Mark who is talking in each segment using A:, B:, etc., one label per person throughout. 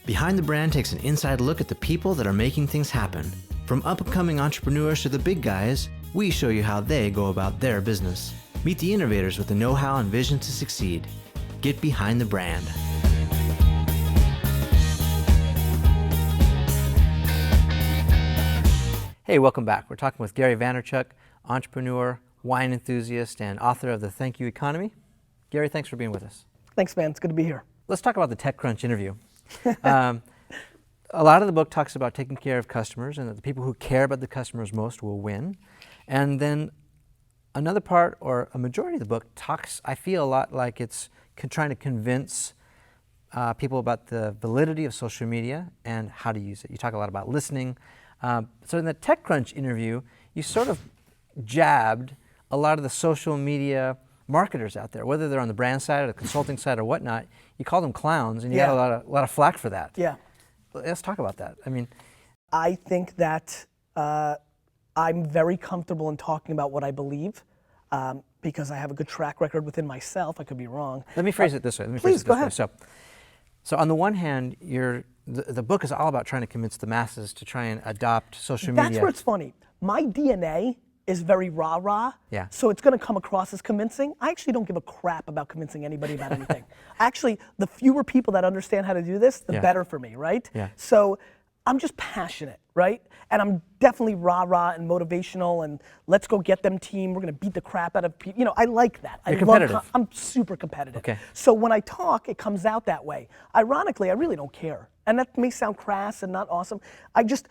A: Behind the Brand takes an inside look at the people that are making things happen. From up-and-coming entrepreneurs to the big guys, we show you how they go about their business. Meet the innovators with the know-how and vision to succeed. Get behind the brand. Hey, welcome back. We're talking with Gary Vaynerchuk, entrepreneur, wine enthusiast, and author of The Thank You Economy. Gary, thanks for being with us.
B: Thanks, man. It's good to be here.
A: Let's talk about the TechCrunch interview. A lot of the book talks about taking care of customers and that the people who care about the customers most will win. And then another part, or a majority of the book, talks, I feel, a lot like it's trying to convince people about the validity of social media and how to use it. You talk a lot about listening. So in the TechCrunch interview, you sort of jabbed a lot of the social media marketers out there, whether they're on the brand side or the consulting side or whatnot. You call them clowns, and you got a lot of flack for that.
B: Yeah.
A: Let's talk about that.
B: I think that I'm very comfortable in talking about what I believe because I have a good track record within myself. I could be wrong.
A: Let me phrase it this way.
B: Please, go ahead.
A: So on the one hand, the book is all about trying to convince the masses to try and adopt social media.
B: That's where it's funny. My DNA is very rah-rah,
A: yeah.
B: So it's gonna come across as convincing. I actually don't give a crap about convincing anybody about anything. Actually, the fewer people that understand how to do this, the better for me, right?
A: Yeah.
B: So I'm just passionate, right? And I'm definitely rah-rah and motivational and let's go get them team, we're gonna beat the crap out of people. You know, I like that.
A: You're competitive.
B: I'm super competitive.
A: Okay.
B: So when I talk, it comes out that way. Ironically, I really don't care. And that may sound crass and not awesome. I just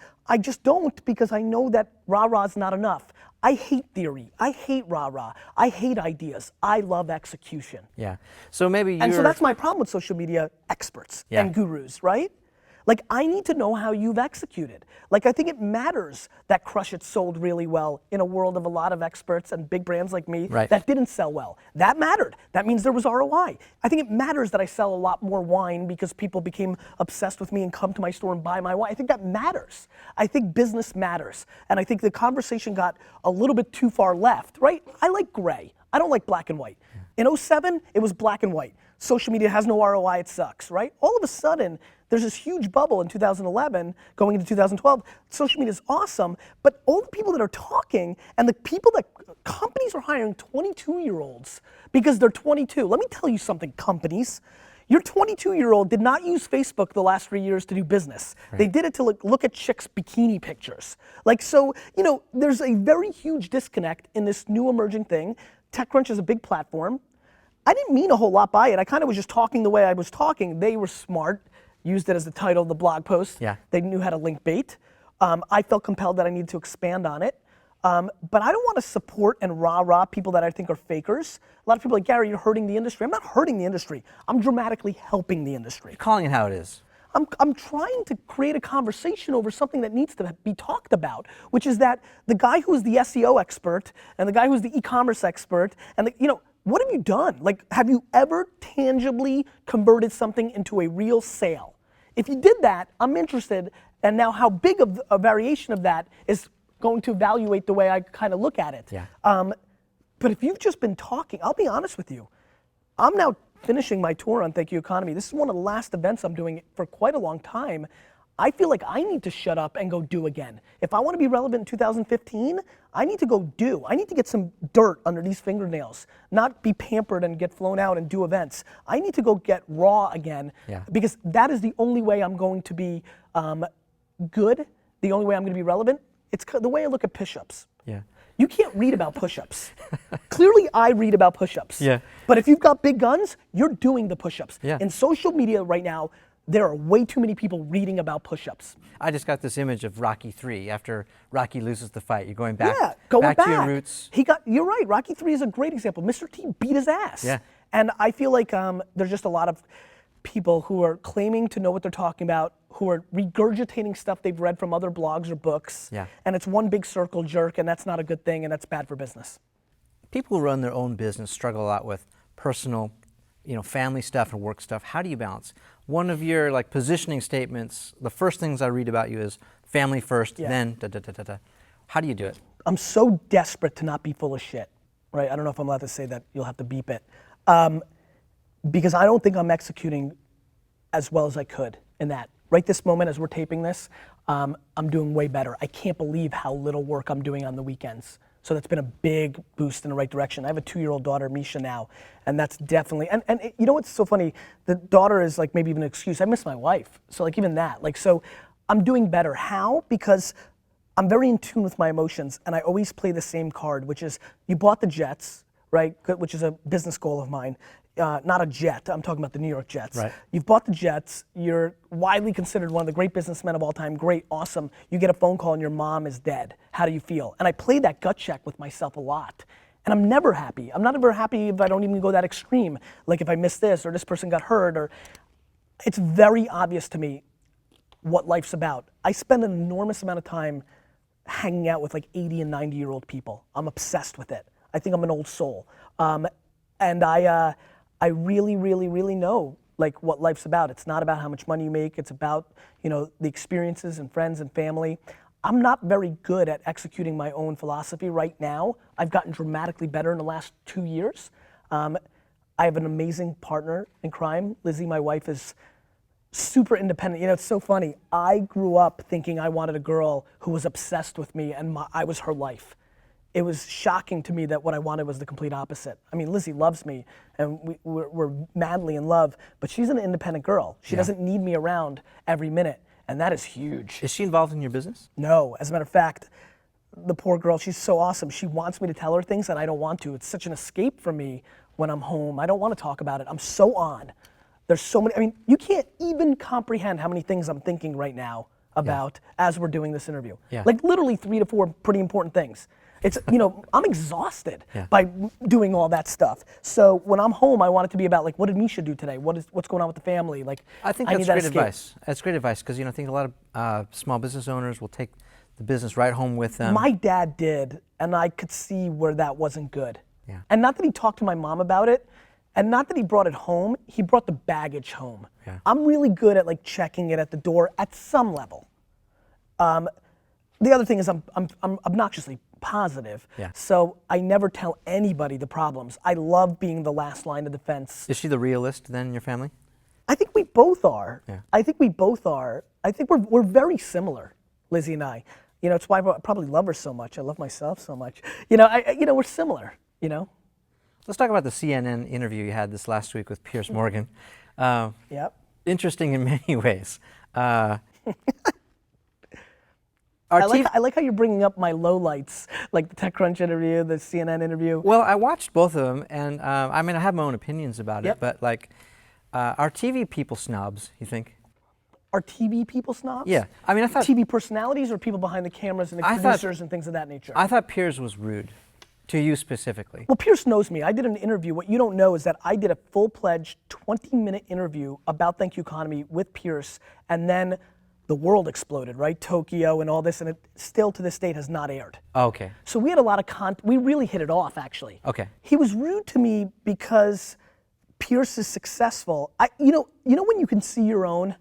B: don't, because I know that rah-rah is not enough. I hate theory. I hate rah-rah. I hate ideas. I love execution.
A: Yeah. So maybe
B: And so that's my problem with social media experts and gurus, right? Like, I need to know how you've executed. Like, I think it matters that Crush It sold really well in a world of a lot of experts and big brands like me that didn't sell well. That mattered. That means there was ROI. I think it matters that I sell a lot more wine because people became obsessed with me and come to my store and buy my wine. I think that matters. I think business matters. And I think the conversation got a little bit too far left, right? I like gray. I don't like black and white. In 07, it was black and white. Social media has no ROI, it sucks, right? All of a sudden, there's this huge bubble in 2011 going into 2012. Social media is awesome, but all the people that are talking and the people that companies are hiring 22-year-olds because they're 22. Let me tell you something, companies. Your 22-year-old did not use Facebook the last 3 years to do business. Right. They did it to look at chicks' bikini pictures. Like, so, you know, there's a very huge disconnect in this new emerging thing. TechCrunch is a big platform. I didn't mean a whole lot by it. I kind of was just talking the way I was talking. They were smart, used it as the title of the blog post.
A: Yeah.
B: They knew how to link bait. I felt compelled that I needed to expand on it. But I don't want to support and rah-rah people that I think are fakers. A lot of people are like, Gary, you're hurting the industry. I'm not hurting the industry. I'm dramatically helping the industry.
A: You're calling it how it is.
B: I'm trying to create a conversation over something that needs to be talked about, which is that the guy who's the SEO expert and the guy who's the e-commerce expert and what have you done? Like, have you ever tangibly converted something into a real sale? If you did that, I'm interested, and now how big of a variation of that is going to evaluate the way I kind of look at it.
A: Yeah.
B: But if you've just been talking, I'll be honest with you, I'm now finishing my tour on Thank You Economy. This is one of the last events I'm doing for quite a long time. I feel like I need to shut up and go do again. If I want to be relevant in 2015, I need to go do. I need to get some dirt under these fingernails, not be pampered and get flown out and do events. I need to go get raw again because that is the only way I'm going to be good, the only way I'm going to be relevant. It's the way I look at push-ups.
A: Yeah.
B: You can't read about push-ups. Clearly I read about push-ups.
A: Yeah.
B: But if you've got big guns, you're doing the push-ups.
A: Yeah.
B: In social media right now, there are way too many people reading about push-ups.
A: I just got this image of Rocky 3 after Rocky loses the fight. You're going back,
B: back
A: to your roots.
B: You're right, Rocky 3 is a great example. Mr. T beat his ass.
A: Yeah.
B: And I feel like there's just a lot of people who are claiming to know what they're talking about, who are regurgitating stuff they've read from other blogs or books.
A: Yeah.
B: And it's one big circle jerk, and that's not a good thing, and that's bad for business.
A: People who run their own business struggle a lot with personal, family stuff and work stuff. How do you balance? One of your positioning statements, the first things I read about you is family first, then da da da da da. How do you do it?
B: I'm so desperate to not be full of shit, right? I don't know if I'm allowed to say that. You'll have to beep it. Because I don't think I'm executing as well as I could in that, right this moment as we're taping this, I'm doing way better. I can't believe how little work I'm doing on the weekends. So that's been a big boost in the right direction. I have a 2-year-old daughter, Misha, now, and that's definitely, and you know what's so funny? The daughter is like maybe even an excuse. I miss my wife. So like even that, like, so I'm doing better. How? Because I'm very in tune with my emotions, and I always play the same card, which is you bought the Jets, right? Which is a business goal of mine. Not a jet, I'm talking about the New York Jets.
A: Right.
B: You've bought the Jets, you're widely considered one of the great businessmen of all time, great, awesome. You get a phone call and your mom is dead. How do you feel? And I play that gut check with myself a lot. And I'm never happy. I'm not ever happy if I don't even go that extreme. Like if I miss this or this person got hurt, or it's very obvious to me what life's about. I spend an enormous amount of time hanging out with like 80 and 90-year-old people. I'm obsessed with it. I think I'm an old soul. And I really, really, really know like what life's about. It's not about how much money you make. It's about, you know, the experiences and friends and family. I'm not very good at executing my own philosophy right now. I've gotten dramatically better in the last 2 years. I have an amazing partner in crime. Lizzie, my wife, is super independent. You know, it's so funny. I grew up thinking I wanted a girl who was obsessed with me and I was her life. It was shocking to me that what I wanted was the complete opposite. I mean, Lizzie loves me and we're madly in love, but she's an independent girl. She doesn't need me around every minute, and that is huge.
A: Is she involved in your business?
B: No, as a matter of fact, the poor girl, she's so awesome. She wants me to tell her things that I don't want to. It's such an escape for me when I'm home. I don't want to talk about it. I'm so on. There's so many, I mean, you can't even comprehend how many things I'm thinking right now about as we're doing this interview. Like literally 3 to 4 pretty important things. It's, you know, I'm exhausted by doing all that stuff. So when I'm home, I want it to be about like, what did Misha do today? What's going on with the family? Like,
A: I think that's great advice. That's great advice because, you know, I think a lot of small business owners will take the business right home with them.
B: My dad did, and I could see where that wasn't good.
A: Yeah.
B: And not that he talked to my mom about it, and not that he brought it home, he brought the baggage home.
A: Yeah.
B: I'm really good at like checking it at the door at some level. The other thing is I'm obnoxiously positive. So I never tell anybody the problems. I love being the last line of defense.
A: Is she the realist then in your family?
B: I think we both are.
A: Yeah.
B: I think we both are. I think we're very similar, Lizzie and I. You know, it's why I probably love her so much. I love myself so much. You know, we're similar, you know?
A: Let's talk about the CNN interview you had this last week with Piers Morgan.
B: Yep.
A: Interesting in many ways.
B: I like how you're bringing up my lowlights, like the TechCrunch interview, the CNN interview.
A: Well, I watched both of them, and I mean, I have my own opinions about it, but like, are TV people snobs, you think?
B: Are TV people snobs?
A: Yeah, I mean, I thought
B: TV personalities or people behind the cameras and the producers and things of that nature?
A: I thought Piers was rude, to you specifically.
B: Well, Piers knows me. I did an interview. What you don't know is that I did a full-fledged 20-minute interview about Thank You Economy with Piers, and then the world exploded, right? Tokyo and all this, and it still to this date has not aired.
A: Okay.
B: So we had a lot of we really hit it off, actually.
A: Okay.
B: He was rude to me because Piers is successful. You know when you can see your own?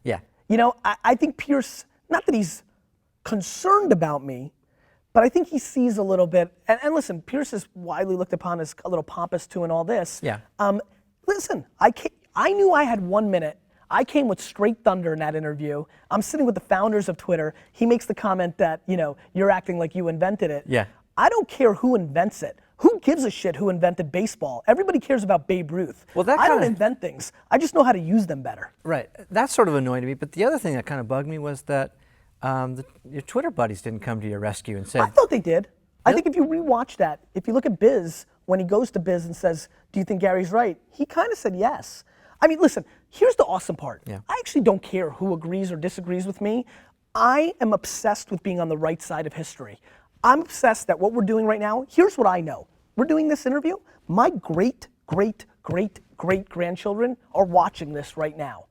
A: Yeah.
B: You know, I think Piers, not that he's concerned about me, but I think he sees a little bit, and listen, Piers is widely looked upon as a little pompous too and all this.
A: Yeah.
B: Listen, I knew I had 1 minute. I came with straight thunder in that interview. I'm sitting with the founders of Twitter. He makes the comment that, you know, you're acting like you invented it.
A: Yeah.
B: I don't care who invents it. Who gives a shit who invented baseball? Everybody cares about Babe Ruth.
A: Well,
B: I don't invent things. I just know how to use them better.
A: Right. That's sort of annoying to me. But the other thing that kind of bugged me was that your Twitter buddies didn't come to your rescue and said.
B: I thought they did. I think if you rewatch that, if you look at Biz, when he goes to Biz and says, do you think Gary's right? He kind of said yes. I mean, listen, here's the awesome part.
A: Yeah.
B: I actually don't care who agrees or disagrees with me. I am obsessed with being on the right side of history. I'm obsessed that what we're doing right now, here's what I know. We're doing this interview. My great, great, great, great grandchildren are watching this right now.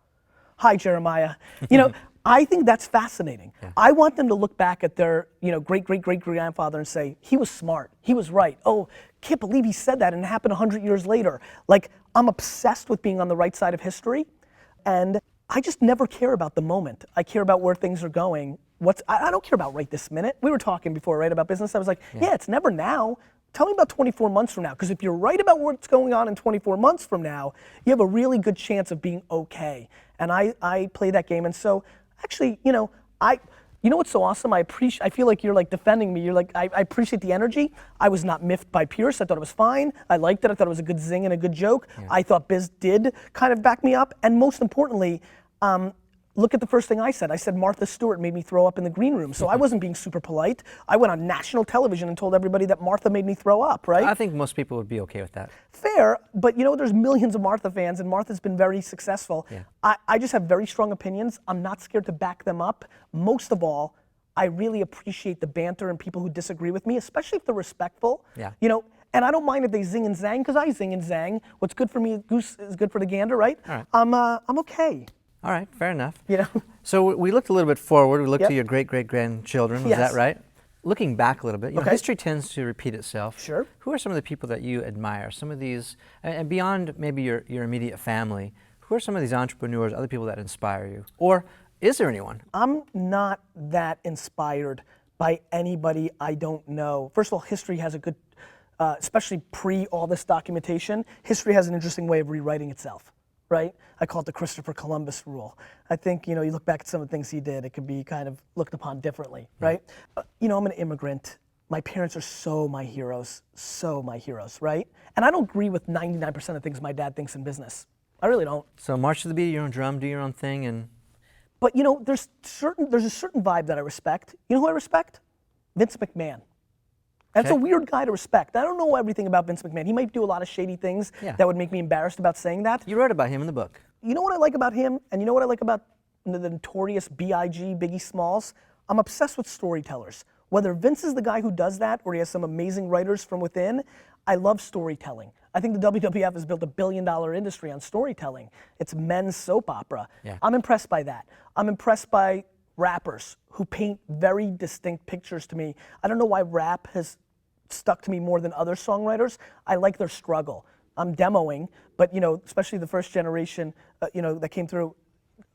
B: Hi, Jeremiah. You know, I think that's fascinating. Yeah. I want them to look back at their, you know, great, great, great grandfather and say, he was smart, he was right. Oh, can't believe he said that and it happened 100 years later. Like, I'm obsessed with being on the right side of history, and I just never care about the moment. I care about where things are going. I don't care about right this minute. We were talking before, right, about business. I was like, yeah, it's never now. Tell me about 24 months from now, because if you're right about what's going on in 24 months from now, you have a really good chance of being okay. And I play that game, and so actually, you know what's so awesome? I feel like you're like defending me. You're like, I appreciate the energy. I was not miffed by Pierce. I thought it was fine. I liked it. I thought it was a good zing and a good joke. Yeah. I thought Biz did kind of back me up, and most importantly, look at the first thing I said. I said Martha Stewart made me throw up in the green room. So I wasn't being super polite. I went on national television and told everybody that Martha made me throw up, right?
A: I think most people would be okay with that.
B: Fair, but you know, there's millions of Martha fans, and Martha's been very successful. Yeah. I just have very strong opinions. I'm not scared to back them up. Most of all, I really appreciate the banter and people who disagree with me, especially if they're respectful. Yeah. You know, and I don't mind if they zing and zang, because I zing and zang. What's good for me, goose is good for the gander, right? All right. I'm okay.
A: All right, fair enough.
B: You know?
A: So we looked a little bit forward. We looked to your great-great-grandchildren. Was that right? Looking back a little bit, you know, history tends to repeat itself.
B: Sure.
A: Who are some of the people that you admire? Some of these, and beyond maybe your immediate family, who are some of these entrepreneurs, other people that inspire you? Or is there anyone?
B: I'm not that inspired by anybody I don't know. First of all, history has a good, especially pre all this documentation, history has an interesting way of rewriting itself. Right? I call it the Christopher Columbus rule. I think, you know, you look back at some of the things he did, it could be kind of looked upon differently, right? You know, I'm an immigrant. My parents are so my heroes, right? And I don't agree with 99% of things my dad thinks in business. I really don't.
A: So march to the beat of your own drum, do your own thing, and...
B: But you know, there's a certain vibe that I respect. You know who I respect? Vince McMahon. That's a weird guy to respect. I don't know everything about Vince McMahon. He might do a lot of shady things that would make me embarrassed about saying that.
A: You wrote about him in the book.
B: You know what I like about him, and you know what I like about the notorious B.I.G., Biggie Smalls? I'm obsessed with storytellers. Whether Vince is the guy who does that, or he has some amazing writers from within, I love storytelling. I think the WWF has built $1 billion industry on storytelling. It's men's soap opera. Yeah. I'm impressed by that. I'm impressed by rappers who paint very distinct pictures to me. I don't know why rap has stuck to me more than other songwriters. I like their struggle. I'm demoing, but you know, especially the first generation, you know, that came through,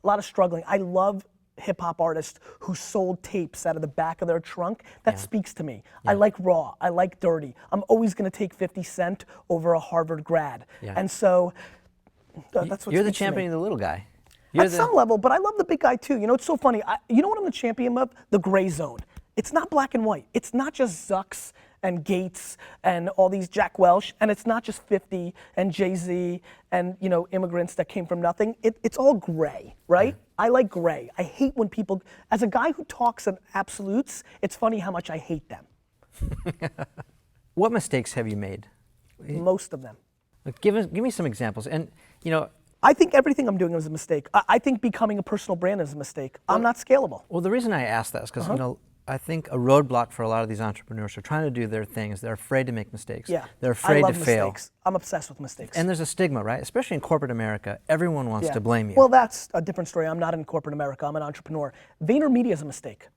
B: a lot of struggling. I love hip hop artists who sold tapes out of the back of their trunk. That speaks to me. I like raw, I like dirty. I'm always gonna take 50 Cent over a Harvard grad. And so, that's what
A: you're the champion of the little guy.
B: At some level, but I love the big guy too. You know, it's so funny. You know what I'm the champion of? The gray zone. It's not black and white. It's not just Zucks and Gates and all these Jack Welch, and it's not just 50 and Jay-Z and, you know, immigrants that came from nothing. It's all gray, right? I like gray. I hate when people, as a guy who talks in absolutes, it's funny how much I hate them.
A: What mistakes have you made?
B: Most of them.
A: Give me some examples. And, you know,
B: I think everything I'm doing is a mistake. I think becoming a personal brand is a mistake. I'm not scalable.
A: Well, the reason I ask that is because, you know, I think a roadblock for a lot of these entrepreneurs who are trying to do their things, they're afraid to make mistakes. Yeah. They're afraid to fail.
B: Mistakes. I'm obsessed with mistakes.
A: And there's a stigma, right? Especially in corporate America, everyone wants to blame you.
B: Well, that's a different story. I'm not in corporate America, I'm an entrepreneur. VaynerMedia is a mistake.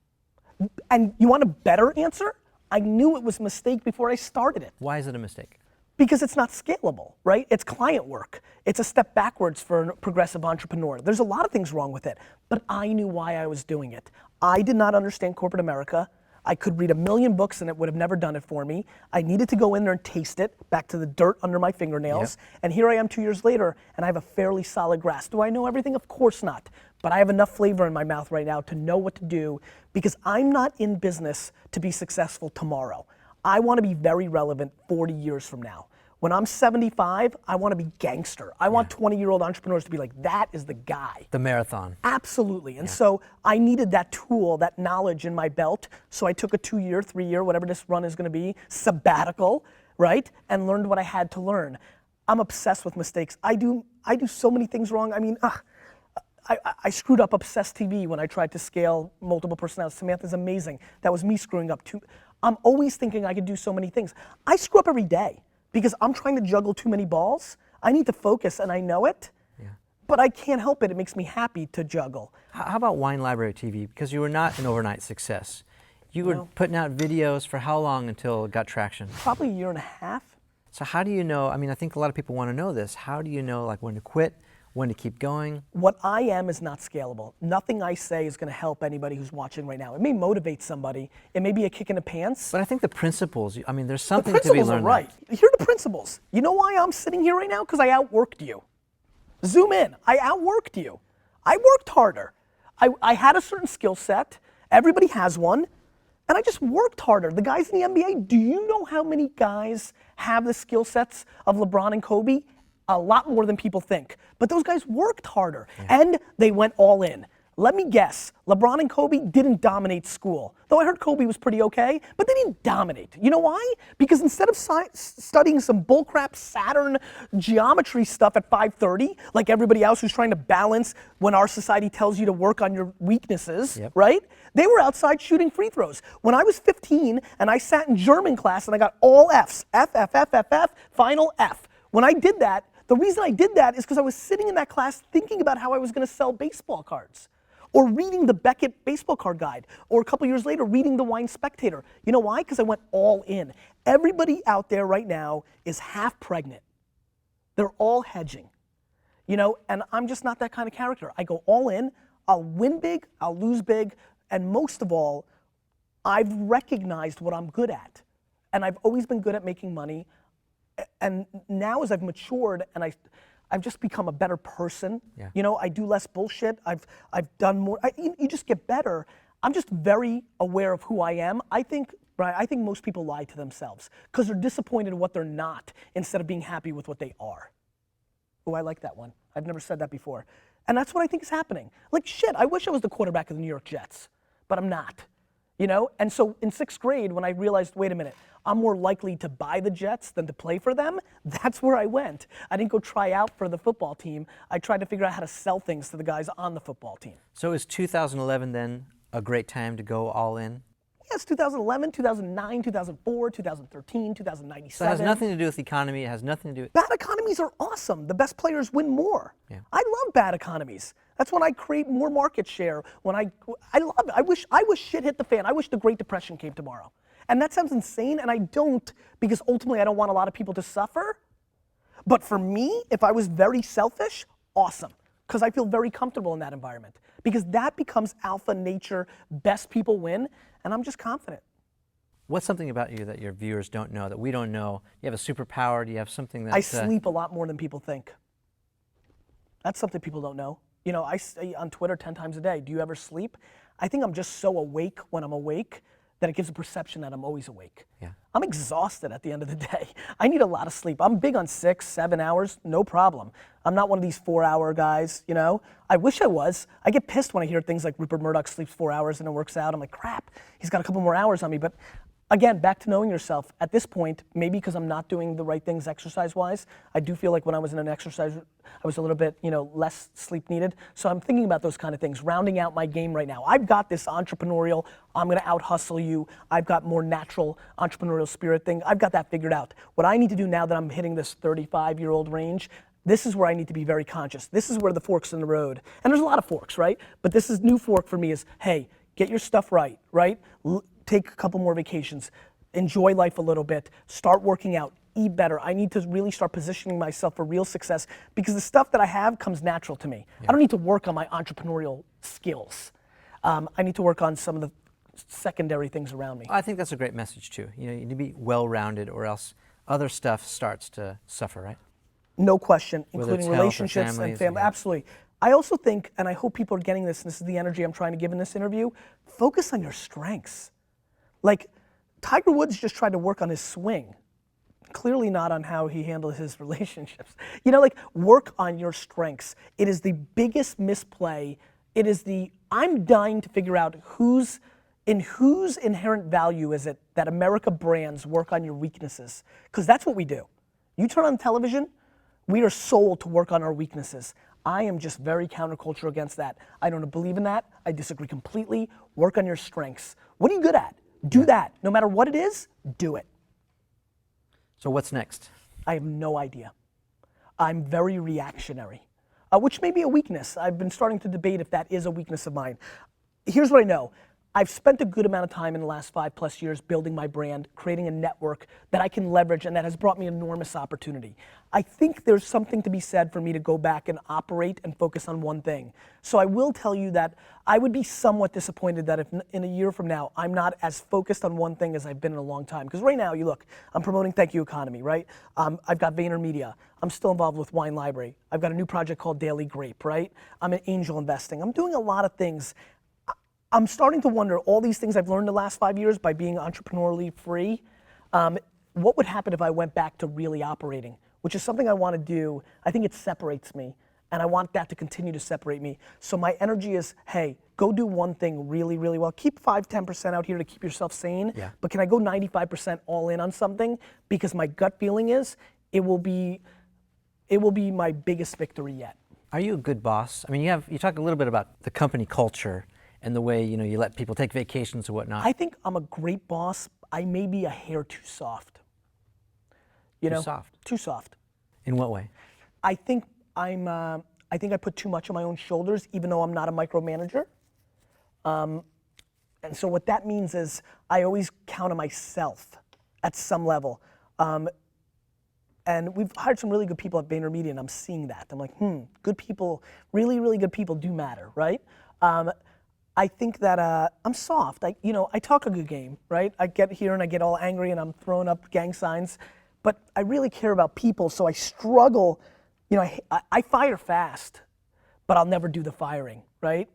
B: And you want a better answer? I knew it was a mistake before I started it.
A: Why is it a mistake?
B: Because it's not scalable, right? It's client work. It's a step backwards for a progressive entrepreneur. There's a lot of things wrong with it, but I knew why I was doing it. I did not understand corporate America. I could read 1,000,000 books and it would have never done it for me. I needed to go in there and taste it, back to the dirt under my fingernails. And here I am 2 years later, and I have a fairly solid grasp. Do I know everything? Of course not. But I have enough flavor in my mouth right now to know what to do, because I'm not in business to be successful tomorrow. I want to be very relevant 40 years from now. When I'm 75, I want to be gangster. I want 20-year-old entrepreneurs to be like, that is the guy.
A: The marathon.
B: Absolutely. And so I needed that tool, that knowledge in my belt. So I took a 2-year, 3-year, whatever this run is going to be, sabbatical, right? And learned what I had to learn. I'm obsessed with mistakes. I do so many things wrong. I mean, I screwed up Obsessed TV when I tried to scale multiple personalities. Samantha's amazing. That was me screwing up too. I'm always thinking I could do so many things. I screw up every day because I'm trying to juggle too many balls. I need to focus and I know it, but I can't help it. It makes me happy to juggle.
A: How about Wine Library TV? Because you were not an overnight success. You were putting out videos for how long until it got traction?
B: Probably 1.5 years.
A: So how do you know, I mean, I think a lot of people want to know this. How do you know like when to quit when to keep going.
B: What I am is not scalable. Nothing I say is going to help anybody who's watching right now. It may motivate somebody. It may be a kick in the pants.
A: But I think the principles, I mean, there's something
B: The
A: to be
B: principles
A: learned.
B: are right. Here are the principles. You know why I'm sitting here right now? Because I outworked you. Zoom in. I outworked you. I worked harder. I had a certain skill set. Everybody has one. And I just worked harder. The guys in the NBA, do you know how many guys have the skill sets of LeBron and Kobe? A lot more than people think. But those guys worked harder and they went all in. Let me guess, LeBron and Kobe didn't dominate school. Though I heard Kobe was pretty okay, but they didn't dominate. You know why? Because instead of studying some bullcrap Saturn geometry stuff at 5:30, like everybody else who's trying to balance when our society tells you to work on your weaknesses, right? They were outside shooting free throws. When I was 15 and I sat in German class and I got all Fs, F, F, F, F, F, final F. When I did that, the reason I did that is because I was sitting in that class thinking about how I was gonna sell baseball cards. Or reading the Beckett baseball card guide, or a couple years later reading the Wine Spectator. You know why? Because I went all in. Everybody out there right now is half pregnant. They're all hedging, you know, and I'm just not that kind of character. I go all in, I'll win big, I'll lose big, and most of all, I've recognized what I'm good at. And I've always been good at making money. And now as I've matured and I've just become a better person. You know, I do less bullshit. I've done more. You just get better. I'm just very aware of who I am. I think most people lie to themselves because they're disappointed in what they're not instead of being happy with what they are. Oh, I like that one. I've never said that before. And that's what I think is happening. Like shit, I wish I was the quarterback of the New York Jets, but I'm not. You know? And so in 6th grade when I realized, wait a minute, I'm more likely to buy the Jets than to play for them, that's where I went. I didn't go try out for the football team. I tried to figure out how to sell things to the guys on the football team.
A: So is 2011 then a great time to go all in?
B: Yes, 2011, 2009, 2004, 2013, 2097.
A: So it has nothing to do with the economy, it has nothing to do with...
B: Bad economies are awesome. The best players win more. I love bad economies. That's when I create more market share. When I love it. I wish shit hit the fan. I wish the Great Depression came tomorrow. And that sounds insane, and I don't, because ultimately I don't want a lot of people to suffer. But for me, if I was very selfish, awesome. Because I feel very comfortable in that environment. Because that becomes alpha nature, best people win, and I'm just confident.
A: What's something about you that your viewers don't know, that we don't know? You have a superpower, do you have something that...
B: I sleep a lot more than people think. That's something people don't know. You know, I say on Twitter 10 times a day, do you ever sleep? I think I'm just so awake when I'm awake that it gives a perception that I'm always awake. I'm exhausted at the end of the day. I need a lot of sleep. I'm big on 6, 7 hours, no problem. I'm not one of these 4-hour guys, you know? I wish I was. I get pissed when I hear things like Rupert Murdoch sleeps 4 hours and it works out. I'm like, crap, he's got a couple more hours on me. But again, back to knowing yourself. At this point, maybe because I'm not doing the right things exercise-wise, I do feel like when I was in an exercise, I was a little bit, you know, less sleep needed. So I'm thinking about those kind of things, rounding out my game right now. I've got this entrepreneurial, I'm gonna out-hustle you. I've got more natural entrepreneurial spirit thing. I've got that figured out. What I need to do now that I'm hitting this 35-year-old range, this is where I need to be very conscious. This is where the fork's in the road. And there's a lot of forks, right? But this is new fork for me is, hey, get your stuff right? Take a couple more vacations, enjoy life a little bit, start working out, eat better. I need to really start positioning myself for real success because the stuff that I have comes natural to me. I don't need to work on my entrepreneurial skills. I need to work on some of the secondary things around me.
A: I think that's a great message too. You know, you need to be well-rounded or else other stuff starts to suffer, right?
B: No question,
A: Whether
B: including
A: it's
B: relationships
A: health or
B: and family,
A: yeah.
B: absolutely. I also think, and I hope people are getting this, and this is the energy I'm trying to give in this interview, focus on your strengths. Like, Tiger Woods just tried to work on his swing. Clearly not on how he handles his relationships. You know, like, work on your strengths. It is the biggest misplay. It is I'm dying to figure out whose inherent value is it that America brands work on your weaknesses. Because that's what we do. You turn on television, we are sold to work on our weaknesses. I am just very counterculture against that. I don't believe in that. I disagree completely. Work on your strengths. What are you good at? Do that. No matter what it is, do it.
A: So what's next?
B: I have no idea. I'm very reactionary, which may be a weakness. I've been starting to debate if that is a weakness of mine. Here's what I know. I've spent a good amount of time in the last 5+ years building my brand, creating a network that I can leverage, and that has brought me enormous opportunity. I think there's something to be said for me to go back and operate and focus on one thing. So I will tell you that I would be somewhat disappointed that if in a year from now, I'm not as focused on one thing as I've been in a long time. Because right now, you look, I'm promoting Thank You Economy, right? I've got VaynerMedia. I'm still involved with Wine Library. I've got a new project called Daily Grape, right? I'm in angel investing. I'm doing a lot of things. I'm starting to wonder, all these things I've learned the last 5 years by being entrepreneurially free, what would happen if I went back to really operating, which is something I want to do. I think it separates me, and I want that to continue to separate me. So my energy is, hey, go do one thing really, really well. Keep 5-10% out here to keep yourself sane, but can I go 95% all in on something? Because my gut feeling is, it will be my biggest victory yet.
A: Are you a good boss? I mean, you talk a little bit about the company culture and the way you let people take vacations and whatnot.
B: I think I'm a great boss. I may be a hair too soft.
A: Too soft?
B: Too soft.
A: In what way?
B: I think I put too much on my own shoulders, even though I'm not a micromanager. And so what that means is I always count on myself at some level. And we've hired some really good people at VaynerMedia, and I'm seeing that. I'm like, good people, really, really good people do matter, right? I think that I'm soft. I talk a good game, right? I get here and I get all angry and I'm throwing up gang signs, but I really care about people, so I struggle. I fire fast, but I'll never do the firing, right?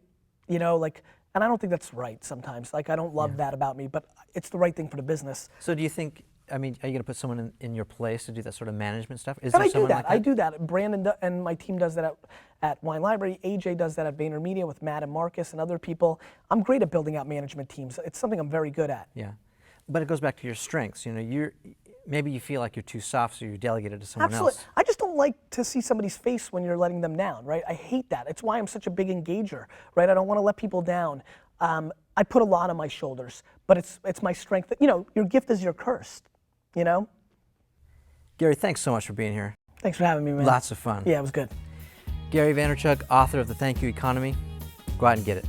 B: And I don't think that's right sometimes. I don't love that about me, but it's the right thing for the business.
A: So do you think, are you going to put someone in your place to do that sort of management stuff? Is
B: And
A: there
B: I do
A: someone
B: that.
A: like that?
B: I do that. Brandon and my team does that at Wine Library. AJ does that at VaynerMedia with Matt and Marcus and other people. I'm great at building out management teams. It's something I'm very good at.
A: Yeah, but it goes back to your strengths. Maybe you feel like you're too soft, so you delegate it to someone
B: Absolutely.
A: else.
B: I just don't like to see somebody's face when you're letting them down, right? I hate that. It's why I'm such a big engager, right? I don't want to let people down. I put a lot on my shoulders, but it's my strength. Your gift is your curse,
A: Gary, thanks so much for being here.
B: Thanks for having me, man.
A: Lots of fun.
B: Yeah, it was good.
A: Gary Vaynerchuk, author of The Thank You Economy. Go out and get it.